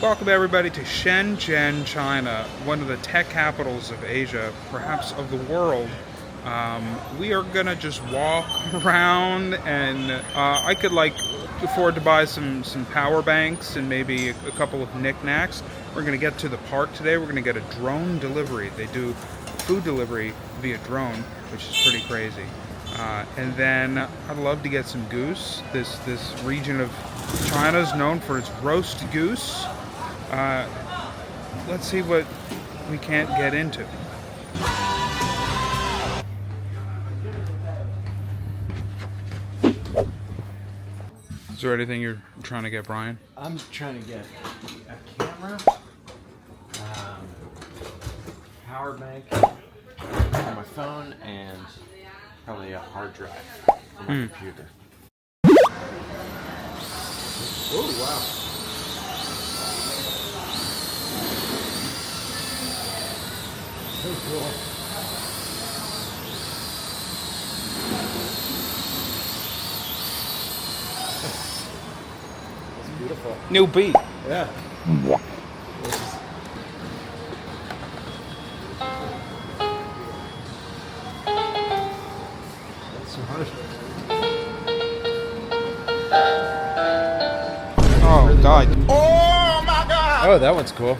Welcome everybody to Shenzhen, China, one of the tech capitals of Asia, perhaps of the world. We are gonna just walk around, and I could afford to buy some power banks and maybe a couple of knickknacks. We're gonna get to the park today. We're gonna get a drone delivery. They do food delivery via drone, which is pretty crazy. And then I'd love to get some goose. This region of China is known for its roast goose. Let's see what we can't get into. Is there anything you're trying to get, Brian? I'm trying to get a camera, power bank for my phone, and probably a hard drive for my computer. Oh, wow. So cool. That's beautiful. New beat. Yeah. That's so hard. Oh, God. Oh my God! Oh, that one's cool.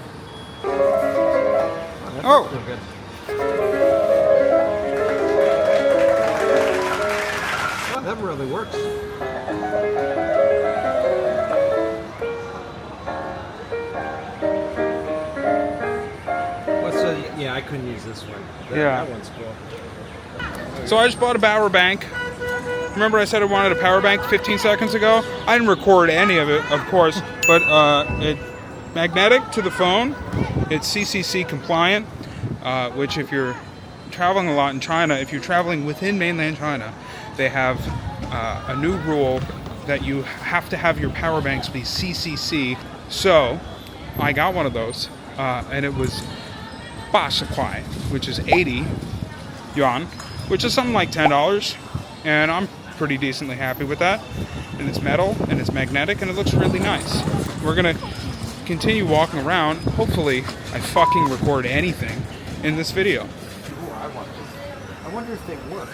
Oh! Real good. Oh, that really works. What's the? Yeah, I couldn't use this one. That one's cool. So I just bought a power bank. Remember I said I wanted a power bank 15 seconds ago? I didn't record any of it, of course, but it's magnetic to the phone. It's CCC compliant, which if you're traveling a lot in China, if you're traveling within mainland China, they have a new rule that you have to have your power banks be CCC. So I got one of those, and it was bustling, which is 80 yuan, which is something like $10, and I'm pretty decently happy with that. And it's metal, and it's magnetic, and it looks really nice. We're gonna continue walking around. Hopefully I fucking record anything in this video. Ooh, I wonder if they work.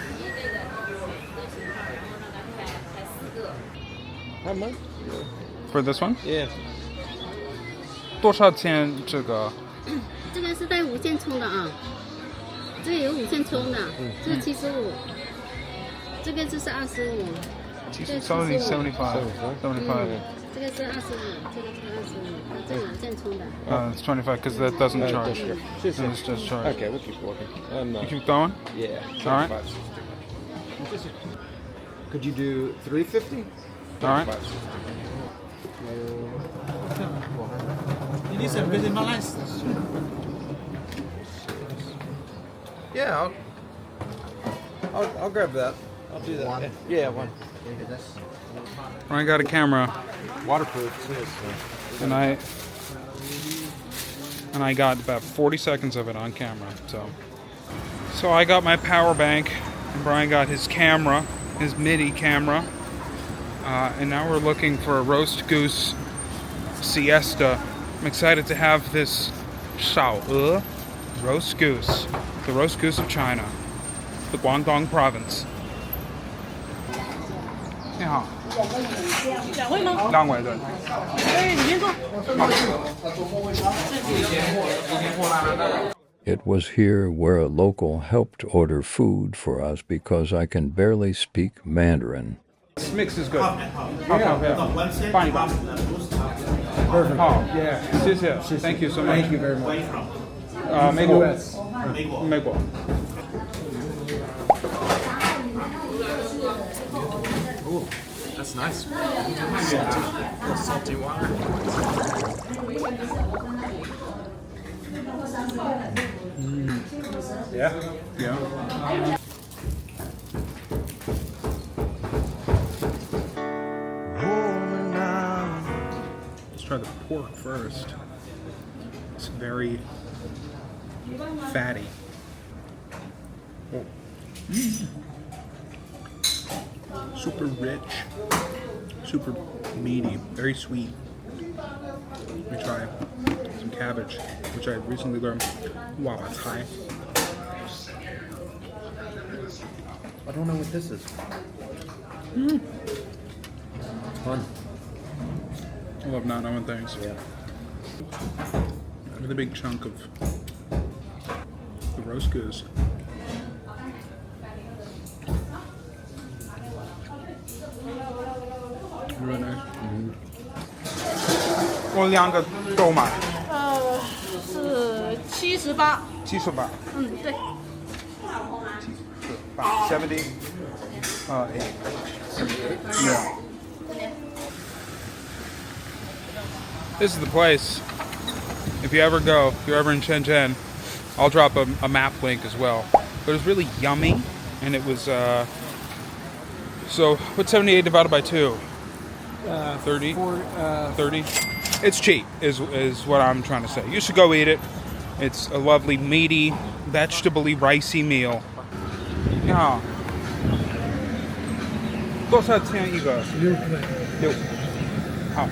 How much? For this one? Yeah. 多少钱这个？这个是带无线充的啊，这个有无线充的，这个75，这个就是25，这个75， 75. 这个是25，这个是25，这个无线充的。It's 25 because that doesn't charge. Sure. It's just charge. Okay, we'll keep walking. You keep going? Yeah. All right. Could you do 350? All right. It is a very nice. Yeah, I'll grab that. I'll do that. One. Yeah, one. I got a camera, Waterproof too. So. and I got about 40 seconds of it on camera. So I got my power bank, and Brian got his camera, his MIDI camera, and now we're looking for a roast goose siesta. I'm excited to have this 烧鹅 roast goose, the roast goose of China, the Guangdong province. 你好。2位吗？2位，对。哎，你先坐。It was here where a local helped order food for us because I can barely speak Mandarin. This mix is good. Fine. Perfect. Yeah. 谢谢. Thank you so much. Thank you very much. 美国. 美国. Ooh, that's nice. Salty water. Yeah. Let's try the pork first. It's very fatty. Oh. Super rich, super meaty, very sweet. Let me try some cabbage, which I recently learned. Wow, it's high. I don't know what this is. Fun. I love not knowing things. Yeah. With a big chunk of the roast goose. Really nice. 我2个都买是78。 78嗯，对。 70 8 yeah. This is the place. If you ever go, if you're ever in Shenzhen, I'll drop a map link as well. But it was really yummy, and it was so what's 78 divided by 2? 30. 30. It's cheap, is what I'm trying to say. You should go eat it. It's a lovely, meaty, vegetable-y, ricey meal. 你好，多少钱一个？6块。6。好。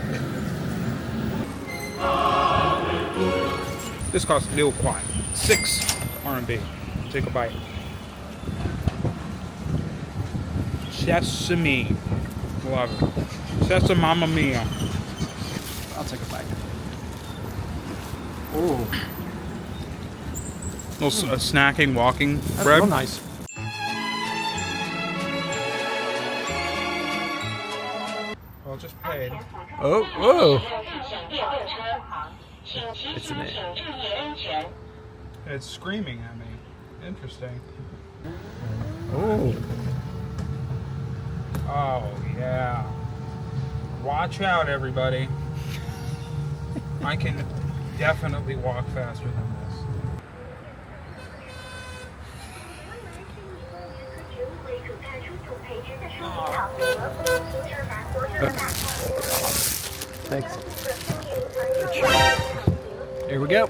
This costs 6块，6 RMB. Take a bite. Sesame. Love it. Sesame mamma mia. I'll take a bite. Oh. Little snacking, walking That's bread. real nice. Well, just paid. Oh, whoa. It's an A. It's screaming at me. Interesting. Oh. Oh, yeah. Watch out, everybody. I can definitely walk faster than this. Thanks. Here we go.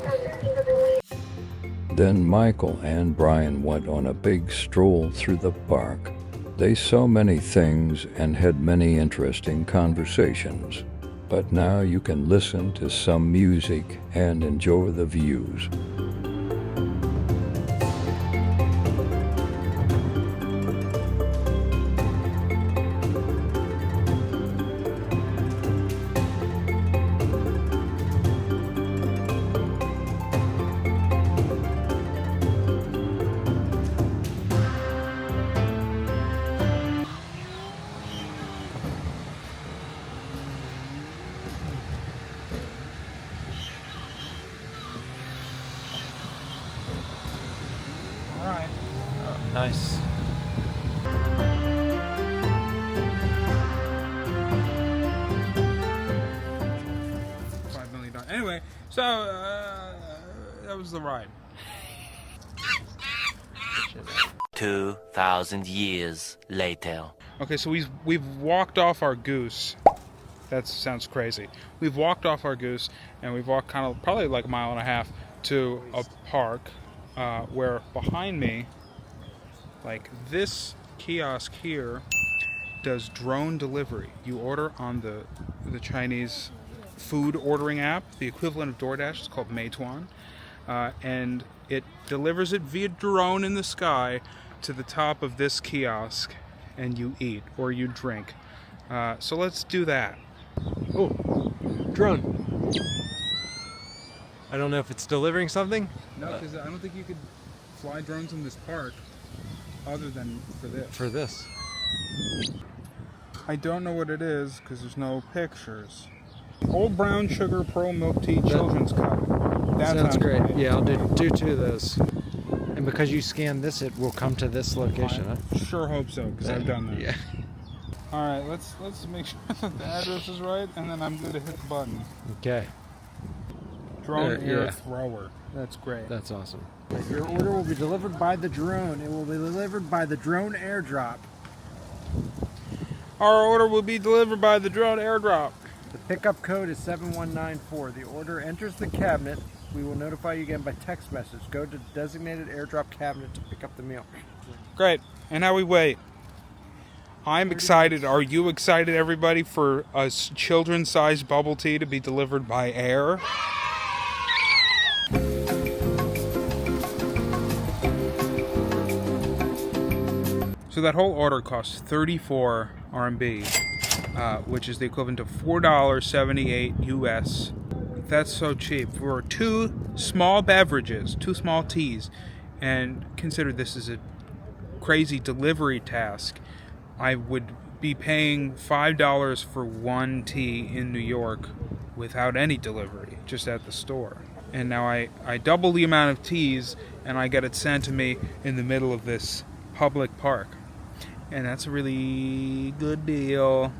Then Michael and Brian went on a big stroll through the park. They saw many things and had many interesting conversations. But now you can listen to some music and enjoy the views. All right. Nice. $5 million. Anyway, so that was the ride. 2,000 years later. Okay, so we've walked off our goose. That sounds crazy. We've walked off our goose, and we've walked kind of probably like a mile and a half to a park where behind me, like this kiosk here, does drone delivery. You order on the Chinese food ordering app, the equivalent of DoorDash. It's called Meituan, and it delivers it via drone in the sky to the top of this kiosk, and you eat or you drink. So let's do that. Oh, drone. I don't know if it's delivering something. No, because I don't think you could fly drones in this park other than for this. For this. I don't know what it is because there's no pictures. Old brown sugar pearl milk tea children's cup. That Sounds great. great. Yeah, I'll do 2 of those. And because you scan this, it will come to this location, huh? I sure hope so because I've done that. Yeah. All right, let's make sure that the address is right, and then I'm going to hit the button. Okay. Drone Yeah. air thrower. That's great. That's awesome. Your order will be delivered by the drone. It will be delivered by the drone airdrop. Our order will be delivered by the drone airdrop. The pickup code is 7194. The order enters the cabinet. We will notify you again by text message. Go to the designated airdrop cabinet to pick up the meal. Great. And now we wait. I'm excited. Are you excited, everybody, for a children's-sized bubble tea to be delivered by air? So that whole order costs 34 RMB, which is the equivalent to $4.78 US. That's so cheap for 2 small beverages, 2 small teas, and consider this is a crazy delivery task. I would be paying $5 for 1 tea in New York without any delivery, just at the store. And now I double the amount of teas, and I get it sent to me in the middle of this public park. And that's a really good deal.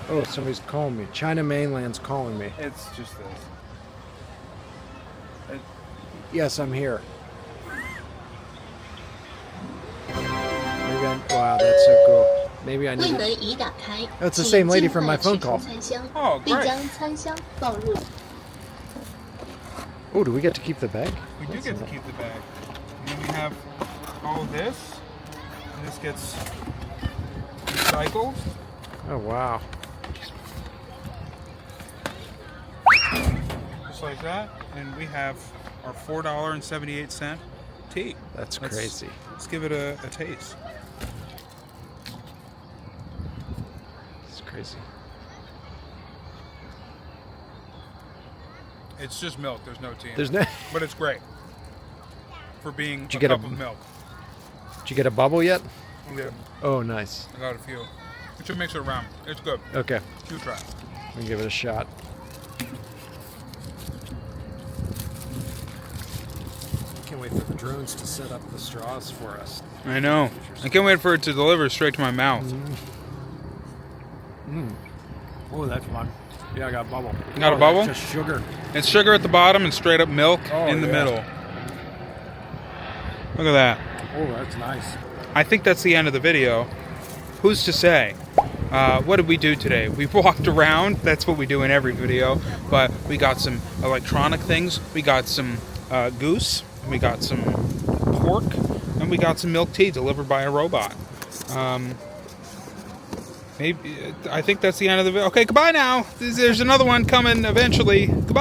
Oh, somebody's calling me. China mainland's calling me. It's just this. Yes, I'm here. Wow, that's so cool. Maybe I need it. That's the same lady from my phone call. Oh, great. Oh, do we get to keep the bag? We do get to keep the bag. And then we have all this. And this gets recycled. Oh, wow. Just like that. And we have our $4.78 tea. That's crazy. Let's give it a taste. It's crazy. It's just milk. There's no tea in There's it. no. But it's great for being Did you a get cup of milk. Did you get a bubble yet? Yeah, Oh, nice. I got a few. We should mix it around. It's good. Okay, You try. we can give it a shot. Can't wait for the drones to set up the straws for us. I know. I can't wait for it to deliver straight to my mouth. Oh, that's fun. Yeah, I got a bubble. Got a bubble? Just sugar. It's sugar at the bottom and straight up milk in the yeah. middle. Look at that. Oh, that's nice. I think that's the end of the video. Who's to say? What did we do today? We walked around. That's what we do in every video. But we got some electronic things. We got some goose. We got some pork. And we got some milk tea delivered by a robot. Maybe I think that's the end of the video. Okay, goodbye now. There's another one coming eventually. Goodbye.